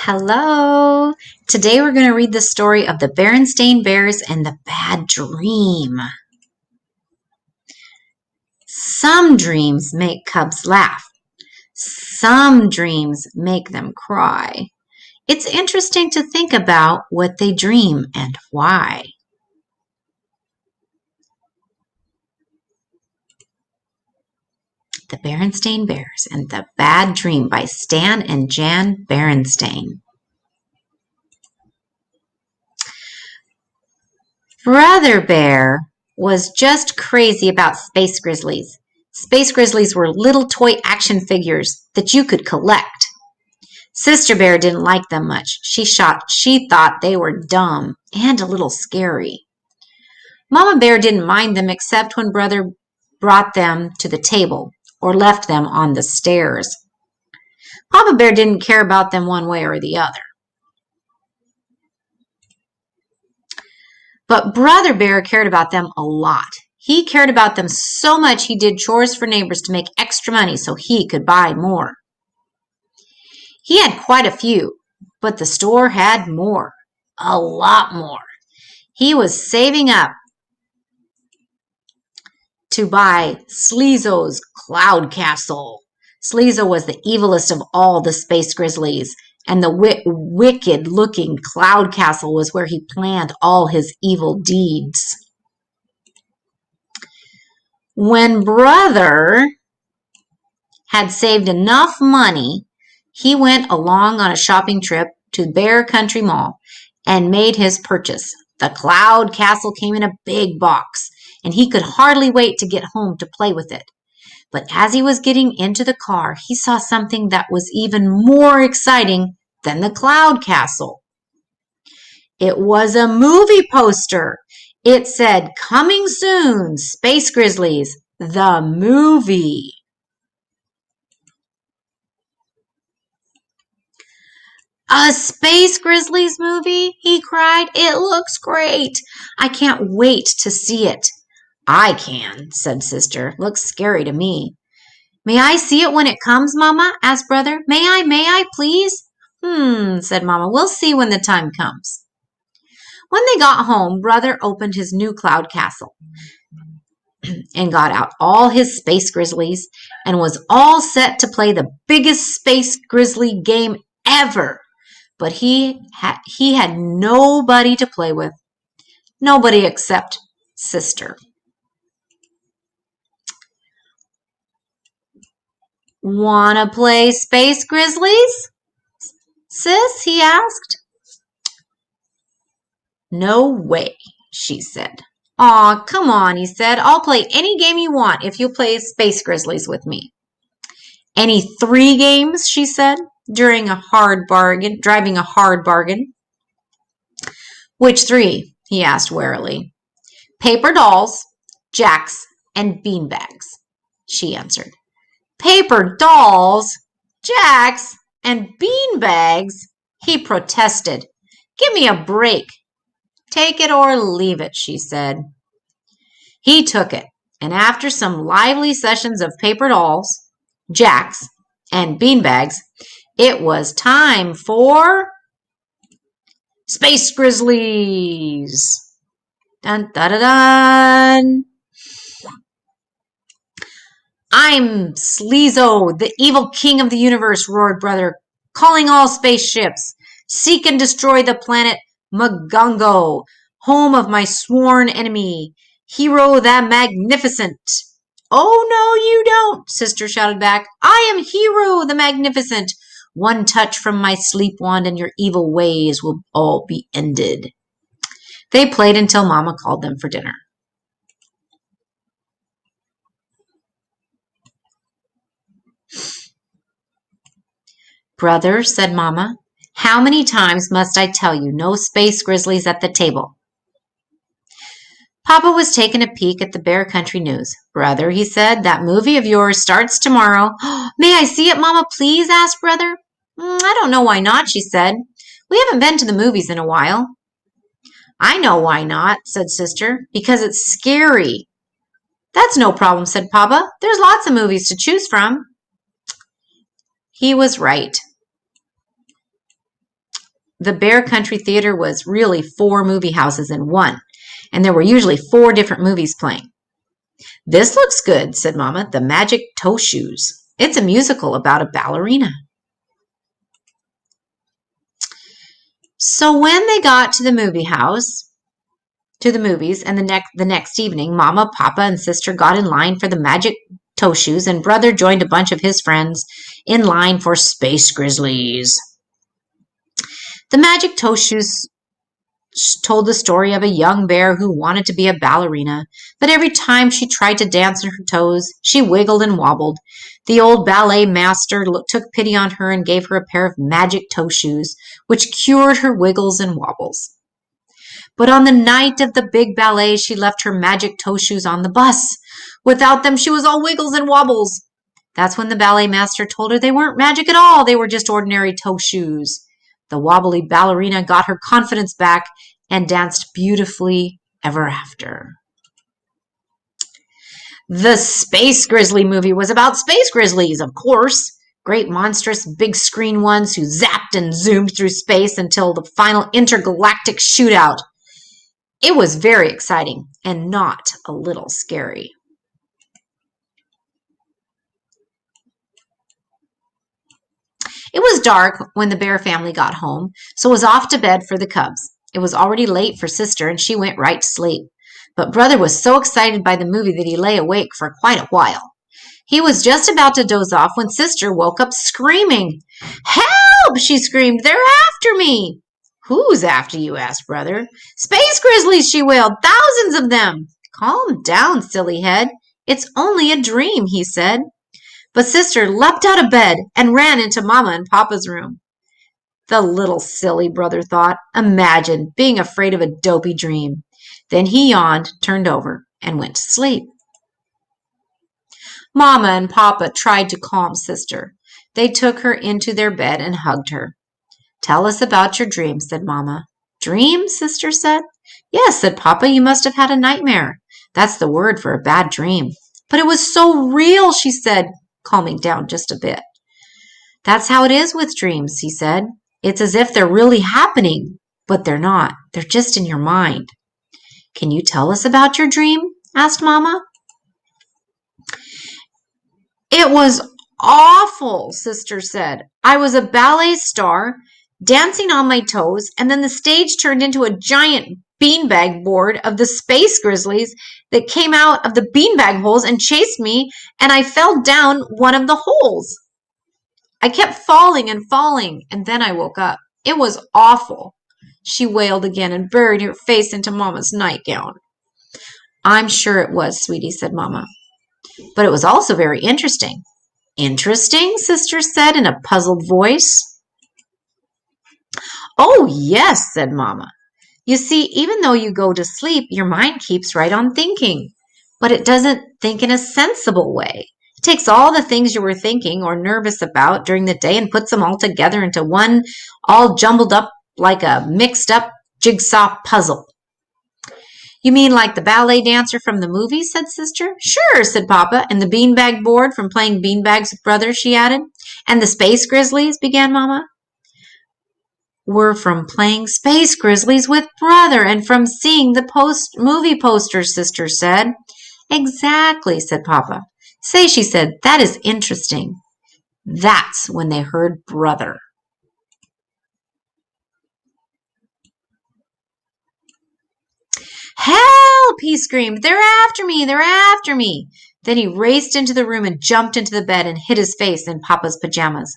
Hello. Today we're going to read the story of the Berenstain Bears and the Bad Dream. Some dreams make cubs laugh. Some dreams make them cry. It's interesting to think about what they dream and why. The Berenstain Bears and the Bad Dream by Stan and Jan Berenstain. Brother Bear was just crazy about space grizzlies. Space grizzlies were little toy action figures that you could collect. Sister Bear didn't like them much. She thought they were dumb and a little scary. Mama Bear didn't mind them except when Brother brought them to the table or left them on the stairs. Papa Bear didn't care about them one way or the other. But Brother Bear cared about them a lot. He cared about them so much he did chores for neighbors to make extra money so he could buy more. He had quite a few, but the store had more. A lot more. He was saving up to buy Sleezo's Cloud Castle. Sleezo was the evilest of all the space grizzlies, and the wicked-looking Cloud Castle was where he planned all his evil deeds. When Brother had saved enough money, he went along on a shopping trip to Bear Country Mall and made his purchase. The Cloud Castle came in a big box, and he could hardly wait to get home to play with it. But as he was getting into the car, he saw something that was even more exciting than the Cloud Castle. It was a movie poster. It said, "Coming soon, Space Grizzlies, the movie." "A Space Grizzlies movie?" he cried. "It looks great. I can't wait to see it." "I can," said Sister. "Looks scary to me." "May I see it when it comes, Mama?" asked Brother. May I, please?" Said Mama. "We'll see when the time comes." When they got home, Brother opened his new Cloud Castle and got out all his Space Grizzlies and was all set to play the biggest Space Grizzly game ever. But he had nobody to play with. Nobody except Sister. "Wanna play Space Grizzlies, sis?" he asked. "No way," she said. "Aw, come on," he said. "I'll play any game you want if you'll play Space Grizzlies with me." "Any 3 games?" she said, driving a hard bargain. "Which 3?" he asked warily. "Paper dolls, jacks, and beanbags," she answered. "Paper dolls, jacks, and beanbags?" he protested. "Give me a break." "Take it or leave it," she said. He took it, and after some lively sessions of paper dolls, jacks, and beanbags, it was time for Space Grizzlies. Dun dun dun dun. "I'm Sleezo, the evil king of the universe," roared Brother, "calling all spaceships. Seek and destroy the planet Magungo, home of my sworn enemy, Hero the Magnificent." "Oh, no, you don't," Sister shouted back. "I am Hero the Magnificent. One touch from my sleep wand and your evil ways will all be ended." They played until Mama called them for dinner. "Brother," said Mama, "how many times must I tell you no Space Grizzlies at the table?" Papa was taking a peek at the Bear Country News. "Brother," he said, "that movie of yours starts tomorrow." "May I see it, Mama, please?" asked Brother. "I don't know why not," she said. "We haven't been to the movies in a while." "I know why not," said Sister. "Because it's scary." "That's no problem," said Papa. "There's lots of movies to choose from." He was right. The Bear Country Theater was really 4 movie houses in one, and there were usually 4 different movies playing. This looks good, said Mama. The Magic Toe Shoes. It's a musical about a ballerina. So when they got to the movie house, to the movies, and the next evening, Mama, Papa, and Sister got in line for the Magic Toe Shoes, and Brother joined a bunch of his friends in line for Space Grizzlies. The Magic Toe Shoes told the story of a young bear who wanted to be a ballerina, but every time she tried to dance on her toes, she wiggled and wobbled. The old ballet master took pity on her and gave her a pair of magic toe shoes, which cured her wiggles and wobbles. But on the night of the big ballet, she left her magic toe shoes on the bus. Without them, she was all wiggles and wobbles. That's when the ballet master told her they weren't magic at all. They were just ordinary toe shoes. The wobbly ballerina got her confidence back and danced beautifully ever after. The Space Grizzly movie was about space grizzlies, of course. Great, monstrous, big screen ones who zapped and zoomed through space until the final intergalactic shootout. It was very exciting and not a little scary. It was dark when the bear family got home, so it was off to bed for the cubs. It was already late for Sister, and she went right to sleep. But Brother was so excited by the movie that he lay awake for quite a while. He was just about to doze off when Sister woke up screaming. "Help!" she screamed. "They're after me!" "Who's after you?" asked Brother. "Space grizzlies," she wailed. "Thousands of them." "Calm down, silly head. It's only a dream," he said. But Sister leapt out of bed and ran into Mama and Papa's room. The little silly, Brother thought. Imagine being afraid of a dopey dream. Then he yawned, turned over, and went to sleep. Mama and Papa tried to calm Sister. They took her into their bed and hugged her. "Tell us about your dream," said Mama. "Dream?" Sister said. "Yes," said Papa. "You must have had a nightmare. That's the word for a bad dream." "But it was so real," she said, calming down just a bit. "That's how it is with dreams," he said. "It's as if they're really happening, but they're not. They're just in your mind." "Can you tell us about your dream?" asked Mama. "It was awful," Sister said. "I was a ballet star, dancing on my toes, and then the stage turned into a giant beanbag board of the space grizzlies that came out of the beanbag holes and chased me, and I fell down one of the holes. I kept falling and falling, and then I woke up. It was awful." She wailed again and buried her face into Mama's nightgown. "I'm sure it was, sweetie," said Mama. "But it was also very interesting." "Interesting?" Sister said in a puzzled voice. "Oh, yes," said Mama. "You see, even though you go to sleep, your mind keeps right on thinking. But it doesn't think in a sensible way. It takes all the things you were thinking or nervous about during the day and puts them all together into one, all jumbled up like a mixed up jigsaw puzzle." "You mean like the ballet dancer from the movie?" said Sister. "Sure," said Papa. "And the beanbag board from playing beanbags with Brother," she added. "And the space grizzlies," began Mama. "Were from playing space grizzlies with Brother and from seeing the movie posters," Sister said. "Exactly," said Papa. "Say," she said, "that is interesting." That's when they heard Brother. "Help!" he screamed. "They're after me! They're after me!" Then he raced into the room and jumped into the bed and hid his face in Papa's pajamas.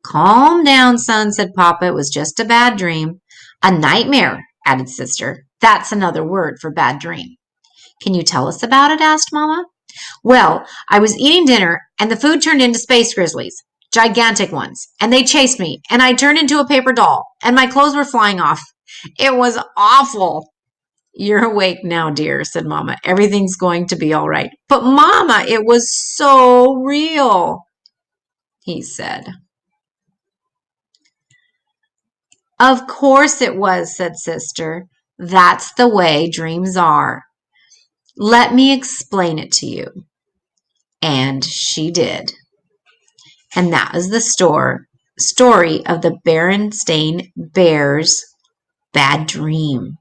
"Calm down, son," said Papa. "It was just a bad dream." "A nightmare," added Sister. "That's another word for bad dream." "Can you tell us about it?" asked Mama. "Well, I was eating dinner, and the food turned into space grizzlies, gigantic ones, and they chased me, and I turned into a paper doll, and my clothes were flying off. It was awful." "You're awake now, dear," said Mama. "Everything's going to be all right." "But Mama, it was so real," he said. "Of course it was," said Sister. "That's the way dreams are. Let me explain it to you." And she did. And that was the story of the Berenstain Bear's bad dream.